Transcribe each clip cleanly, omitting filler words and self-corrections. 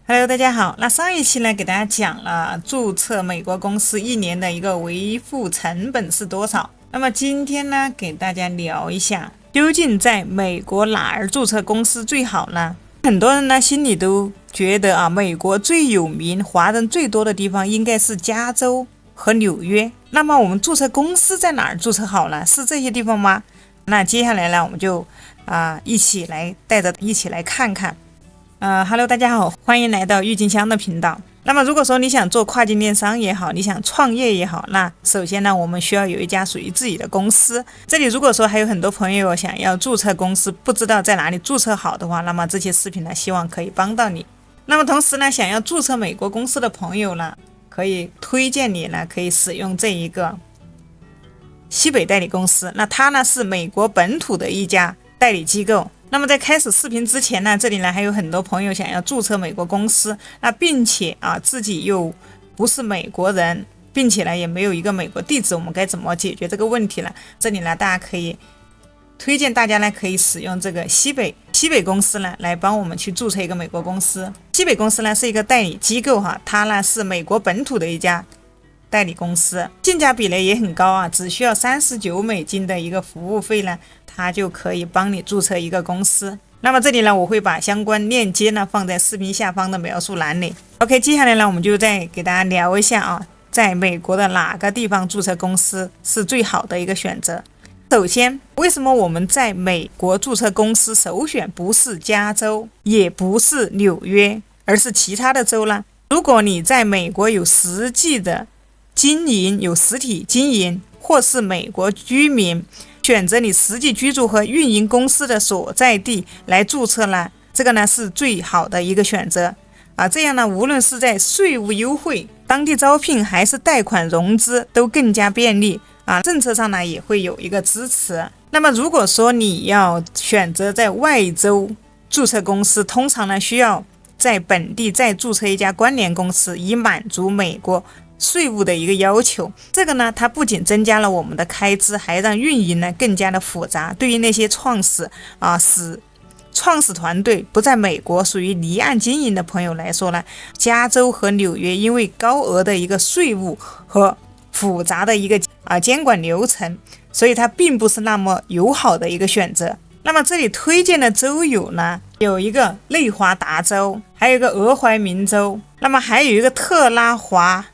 Hello，大家好。那上一期呢，给大家讲了注册美国公司一年的一个维护成本是多少。那么今天呢，给大家聊一下，究竟在美国哪儿注册公司最好呢？很多人呢心里都觉得美国最有名、华人最多的地方应该是加州和纽约。那么我们注册公司在哪儿注册好呢？是这些地方吗？那接下来呢，我们就一起来看看。Hello， 大家好，欢迎来到郁金香的频道。那么如果说你想做跨境电商也好，你想创业也好，那首先呢，我们需要有一家属于自己的公司。这里如果说还有很多朋友想要注册公司，不知道在哪里注册好的话，那么这些视频呢，希望可以帮到你。那么同时呢，想要注册美国公司的朋友呢，可以推荐你呢，可以使用这一个西北代理公司。那它呢是美国本土的一家代理机构。那么在开始视频之前呢，这里呢还有很多朋友想要注册美国公司，那并且自己又不是美国人，并且呢也没有一个美国地址，我们该怎么解决这个问题呢？这里呢大家可以推荐大家呢可以使用这个西北公司呢来帮我们去注册一个美国公司。西北公司呢是一个代理机构它呢是美国本土的一家代理公司，性价比呢也很高只需要$39的一个服务费呢，它就可以帮你注册一个公司。那么这里呢，我会把相关链接呢放在视频下方的描述栏里。OK， 接下来呢，我们就再给大家聊一下在美国的哪个地方注册公司是最好的一个选择。首先，为什么我们在美国注册公司首选不是加州，也不是纽约，而是其他的州呢？如果你在美国有实际的经营，有实体经营，或是美国居民，选择你实际居住和运营公司的所在地来注册呢，这个呢是最好的一个选择这样呢，无论是在税务优惠、当地招聘还是贷款融资都更加便利政策上呢也会有一个支持。那么如果说你要选择在外州注册公司，通常呢需要在本地再注册一家关联公司，以满足美国税务的一个要求。这个呢它不仅增加了我们的开支，还让运营呢更加的复杂。对于那些创始团队不在美国，属于离岸经营的朋友来说呢，加州和纽约因为高额的一个税务和复杂的一个监管流程，所以它并不是那么友好的一个选择。那么这里推荐的州有一个内华达州，还有一个俄亥明州，那么还有一个特拉华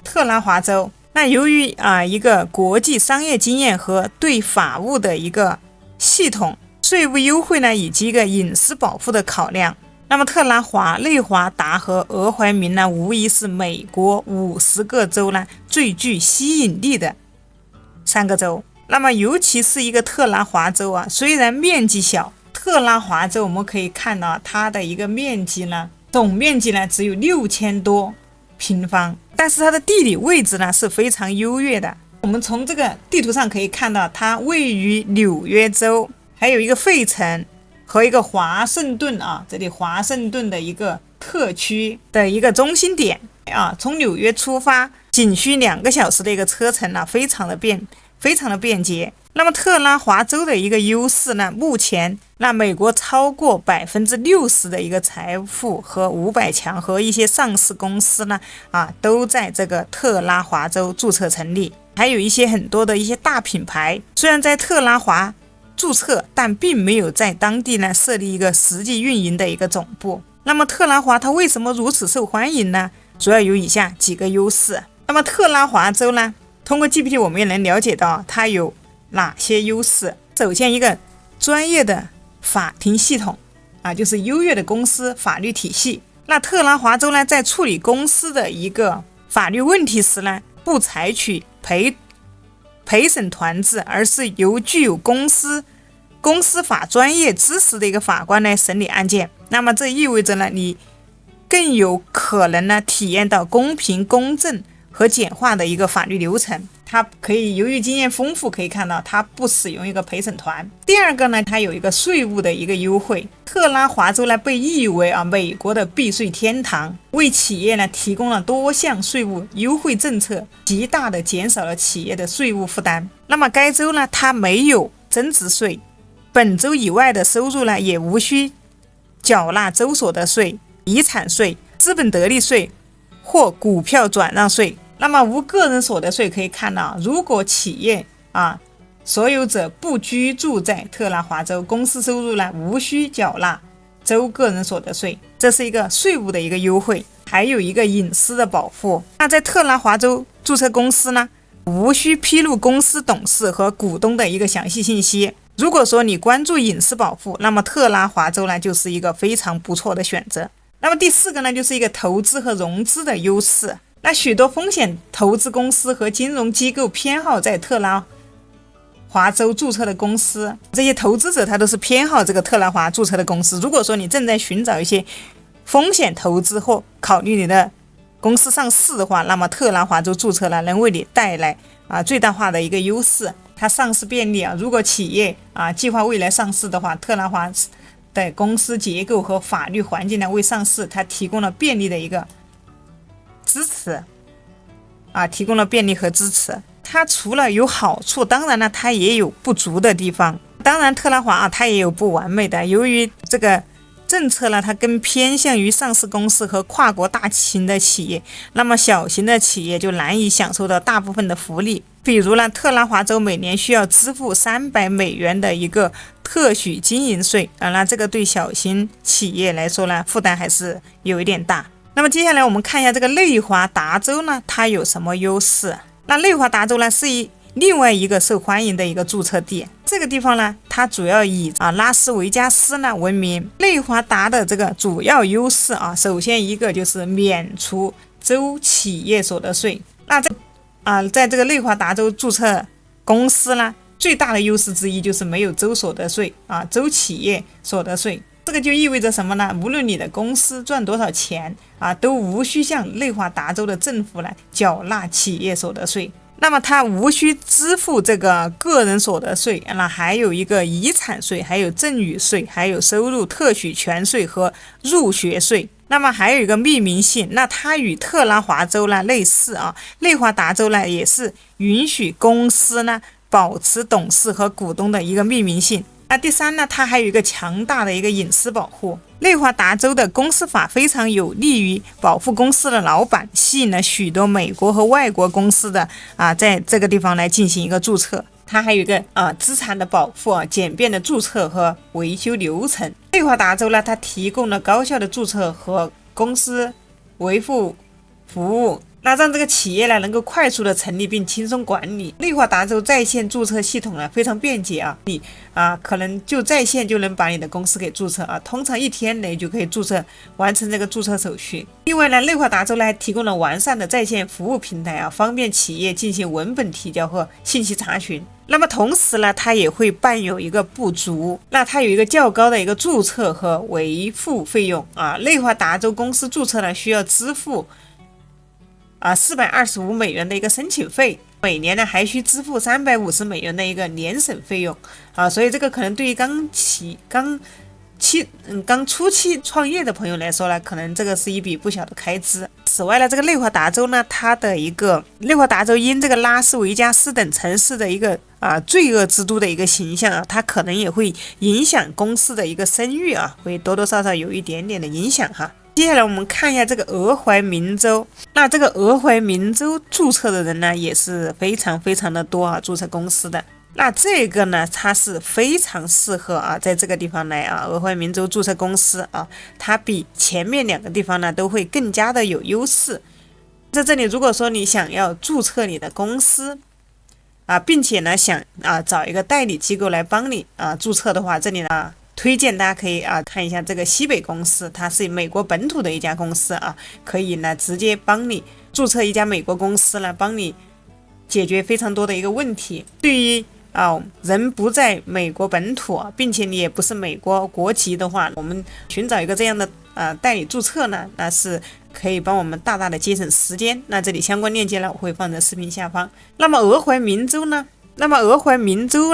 州。那由于一个国际商业经验和对法务的一个系统、税务优惠呢，以及一个隐私保护的考量，那么特拉华、内华达和俄亥明呢，无疑是美国50个州呢最具吸引力的3个州。那么尤其是一个特拉华州虽然面积小，特拉华州我们可以看到它的一个面积呢，总面积呢只有6000多平方，但是它的地理位置呢是非常优越的。我们从这个地图上可以看到，它位于纽约州，还有一个费城和一个华盛顿这里华盛顿的一个特区的一个中心点从纽约出发仅需2个小时的一个车程非常的便捷。那么特拉华州的一个优势呢，目前美国超过60%的一个财富和500强和一些上市公司呢都在这个特拉华州注册成立，还有一些很多的一些大品牌虽然在特拉华注册，但并没有在当地呢设立一个实际运营的一个总部。那么特拉华它为什么如此受欢迎呢？主要有以下几个优势。那么特拉华州呢，通过 GPT 我们也能了解到它有哪些优势。首先，一个专业的法庭系统就是优越的公司法律体系。那特拉华州呢，在处理公司的一个法律问题时呢，不采取陪审团制，而是由具有公司法专业知识的一个法官来审理案件。那么这意味着呢，你更有可能呢体验到公平、公正和简化的一个法律流程。它可以由于经验丰富，可以看到它不使用一个陪审团。第二个呢，它有一个税务的一个优惠。特拉华州呢被誉为美国的避税天堂，为企业呢提供了多项税务优惠政策，极大的减少了企业的税务负担。那么该州呢，它没有增值税，本州以外的收入呢也无需缴纳州所得税、遗产税资本得利税或股票转让税。那么无个人所得税可以看到，如果企业所有者不居住在特拉华州，公司收入呢无需缴纳州个人所得税，这是一个税务的一个优惠。还有一个隐私的保护。那在特拉华州注册公司呢，无需披露公司董事和股东的一个详细信息。如果说你关注隐私保护，那么特拉华州呢就是一个非常不错的选择。那么第四个呢，就是一个投资和融资的优势。那许多风险投资公司和金融机构偏好在特拉华州注册的公司，这些投资者他都是偏好这个特拉华注册的公司。如果说你正在寻找一些风险投资或考虑你的公司上市的话，那么特拉华州注册呢能为你带来最大化的一个优势。它上市便利如果企业计划未来上市的话，特拉华的公司结构和法律环境呢为上市它提供了便利的一个支持提供了便利和支持。它除了有好处，当然呢它也有不足的地方。当然特拉华它也有不完美的，由于这个政策呢它更偏向于上市公司和跨国大型的企业，那么小型的企业就难以享受到大部分的福利。比如呢，特拉华州每年需要支付$300的一个特许经营税那这个对小型企业来说呢负担还是有一点大。那么接下来我们看一下这个内华达州呢它有什么优势。那内华达州呢是另外一个受欢迎的一个注册地。这个地方呢它主要以拉斯维加斯呢闻名。内华达的这个主要优势首先一个就是免除州企业所得税。那在这个内华达州注册公司呢，最大的优势之一就是没有州所得税州企业所得税。这个就意味着什么呢？无论你的公司赚多少钱都无需向内华达州的政府来缴纳企业所得税。那么它无需支付这个个人所得税，那还有一个遗产税，还有赠与税，还有收入特许权税和入学税。那么还有一个匿名性，那它与特拉华州呢类似内华达州呢也是允许公司呢保持董事和股东的一个匿名性。那第三呢，它还有一个强大的一个隐私保护。内华达州的公司法非常有利于保护公司的老板，吸引了许多美国和外国公司的在这个地方来进行一个注册。它还有一个资产的保护简便的注册和维修流程。内华达州呢，它提供了高效的注册和公司维护服务，那让这个企业呢能够快速的成立并轻松管理。内华达州在线注册系统呢非常便捷你可能就在线就能把你的公司给注册通常1天内就可以注册完成这个注册手续。另外呢，内华达州呢还提供了完善的在线服务平台方便企业进行文本提交和信息查询。那么同时呢，它也会伴有一个不足，那它有一个较高的一个注册和维护费用内华达州公司注册呢需要支付$425的一个申请费，每年呢还需支付$350的一个年审费用所以这个可能对于刚初期创业的朋友来说呢，可能这个是一笔不小的开支。此外呢，这个内华达州呢，它的一个内华达州因这个拉斯维加斯等城市的一个罪恶之都的一个形象它可能也会影响公司的一个声誉会多多少少有一点点的影响接下来我们看一下这个俄亥明州。那这个俄亥明州注册的人呢也是非常非常的多注册公司的。那这个呢它是非常适合在这个地方来俄亥明州注册公司它比前面2个地方呢都会更加的有优势。在这里如果说你想要注册你的公司并且呢想找一个代理机构来帮你注册的话，这里呢推荐大家可以看一下这个西北公司，它是美国本土的一家公司可以呢直接帮你注册一家美国公司呢，帮你解决非常多的一个问题。对于人不在美国本土并且你也不是美国国籍的话，我们寻找一个这样的代理注册呢，那是可以帮我们大大的节省时间。那这里相关链接呢我会放在视频下方。那么俄亥明州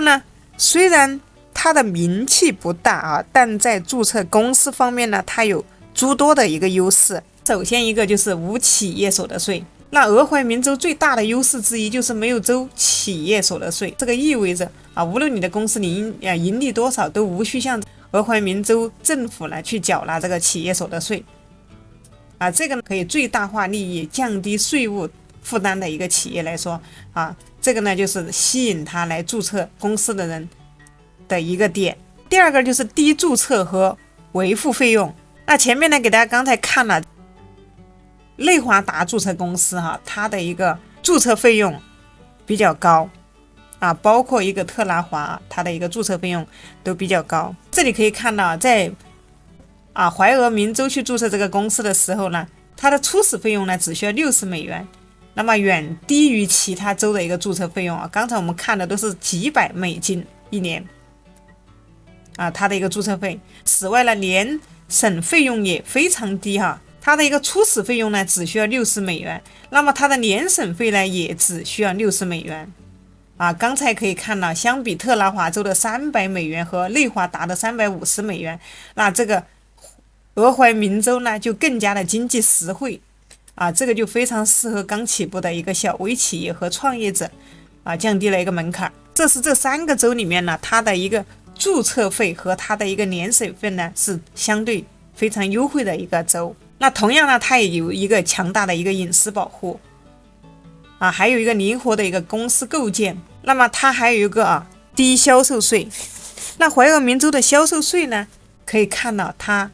呢虽然它的名气不大但在注册公司方面呢它有诸多的一个优势。首先一个就是无企业所得税。那俄亥明州最大的优势之一就是没有州企业所得税，这个意味着无论你的公司盈利多少都无需向俄亥明州政府来去缴纳这个企业所得税。这个可以最大化利益、降低税务负担的一个企业来说这个呢就是吸引他来注册公司的人的一个点。第二个就是低注册和维护费用。那前面呢给大家刚才看了内华达注册公司它的一个注册费用比较高包括一个特拉华它的一个注册费用都比较高。这里可以看到在怀俄明州去注册这个公司的时候呢，它的初始费用呢只需要$60，那么远低于其他州的一个注册费用刚才我们看的都是几百美金一年它的一个注册费。此外呢，年审费用也非常低它的一个初始费用呢只需要$60，那么它的年审费呢也只需要$60刚才可以看到，相比特拉华州的$300和内华达的$350，那这个俄亥明州呢就更加的经济实惠这个就非常适合刚起步的一个小微企业和创业者降低了一个门槛。这是这3个州里面呢，它的一个注册费和它的一个年审费呢是相对非常优惠的一个州。那同样呢，它也有一个强大的一个隐私保护还有一个灵活的一个公司构建。那么它还有一个低销售税。那怀俄明州的销售税呢，可以看到它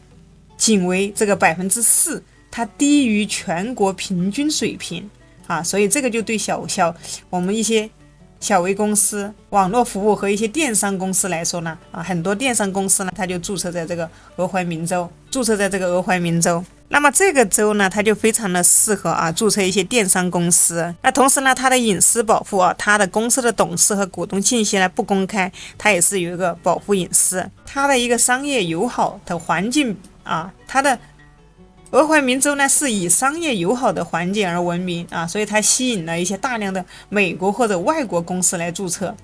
仅为这个4%，它低于全国平均水平所以这个就对我们一些小微公司、网络服务和一些电商公司来说呢很多电商公司呢它就注册在这个俄亥明州。那么这个州呢，它就非常的适合注册一些电商公司。那同时呢，它的隐私保护它的公司的董事和股东信息呢不公开，它也是有一个保护隐私。它的一个商业友好的环境它的俄亥明州呢是以商业友好的环境而闻名所以它吸引了一些大量的美国或者外国公司来注册。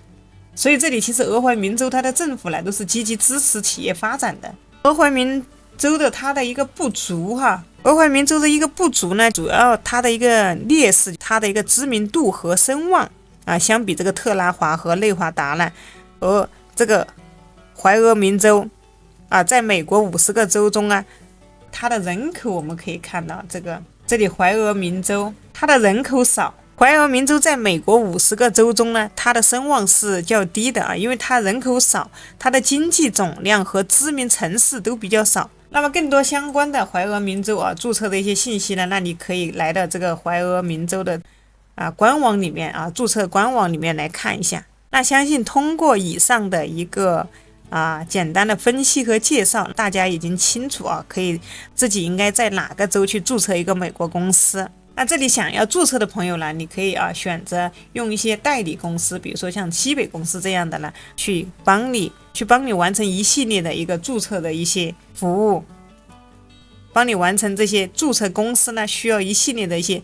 所以这里其实俄亥明州它的政府呢都是积极支持企业发展的。俄亥明州的它的一个不足俄亥明州的一个不足呢，主要它的一个劣势，它的一个知名度和声望相比这个特拉华和内华达呢，而这个怀俄明州在美国50个州中它的人口我们可以看到这里怀俄明州它的人口少。怀俄明州在美国50个州中呢，它的声望是较低的因为它人口少，它的经济总量和知名城市都比较少。那么更多相关的怀俄明州注册的一些信息呢，那你可以来到这个怀俄明州的官网里面注册官网里面来看一下。那相信通过以上的一个简单的分析和介绍，大家已经清楚可以自己应该在哪个州去注册一个美国公司。那这里想要注册的朋友呢，你可以选择用一些代理公司，比如说像西北公司这样的呢，去帮你完成一系列的一个注册的一些服务，帮你完成这些注册公司呢需要一系列的一些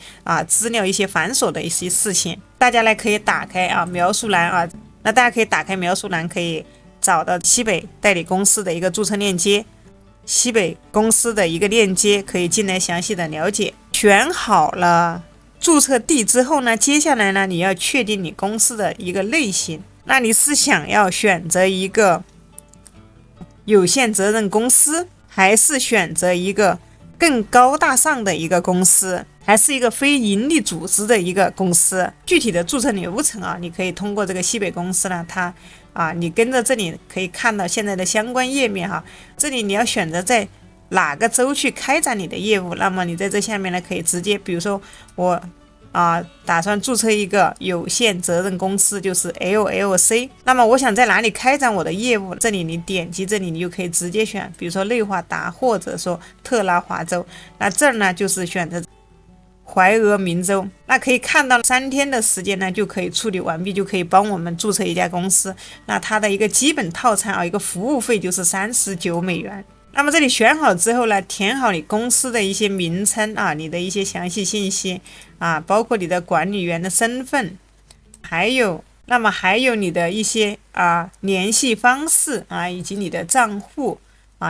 资料、一些繁琐的一些事情。大家呢可以打开描述栏那大家可以打开描述栏，可以找到西北代理公司的一个注册链接，西北公司的一个链接，可以进来详细的了解。选好了注册地之后呢，接下来呢你要确定你公司的一个类型。那你是想要选择一个有限责任公司，还是选择一个更高大上的一个公司，还是一个非盈利组织的一个公司？具体的注册流程你可以通过这个西北公司呢，它你跟着这里可以看到现在的相关页面这里你要选择在哪个州去开展你的业务，那么你在这下面呢可以直接，比如说我打算注册一个有限责任公司，就是 LLC， 那么我想在哪里开展我的业务，这里你点击这里你就可以直接选，比如说内华达或者说特拉华州。那这儿呢就是选择怀俄明州。那可以看到3天的时间呢就可以处理完毕，就可以帮我们注册一家公司。那它的一个基本套餐一个服务费就是$39。那么这里选好之后呢，填好你公司的一些名称你的一些详细信息包括你的管理员的身份，还有你的一些联系方式以及你的账户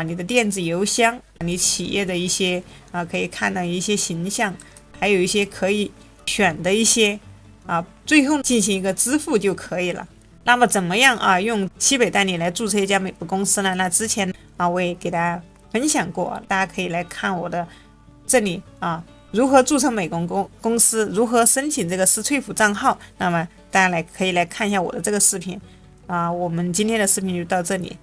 你的电子邮箱，你企业的一些可以看到一些形象，还有一些可以选的一些最后进行一个支付就可以了。那么怎么样用西北代理来注册一家美国公司呢？那之前我也给大家分享过，大家可以来看我的这里如何注册美工公司，如何申请这个思翠府账号，那么大家可以来看一下我的这个视频我们今天的视频就到这里。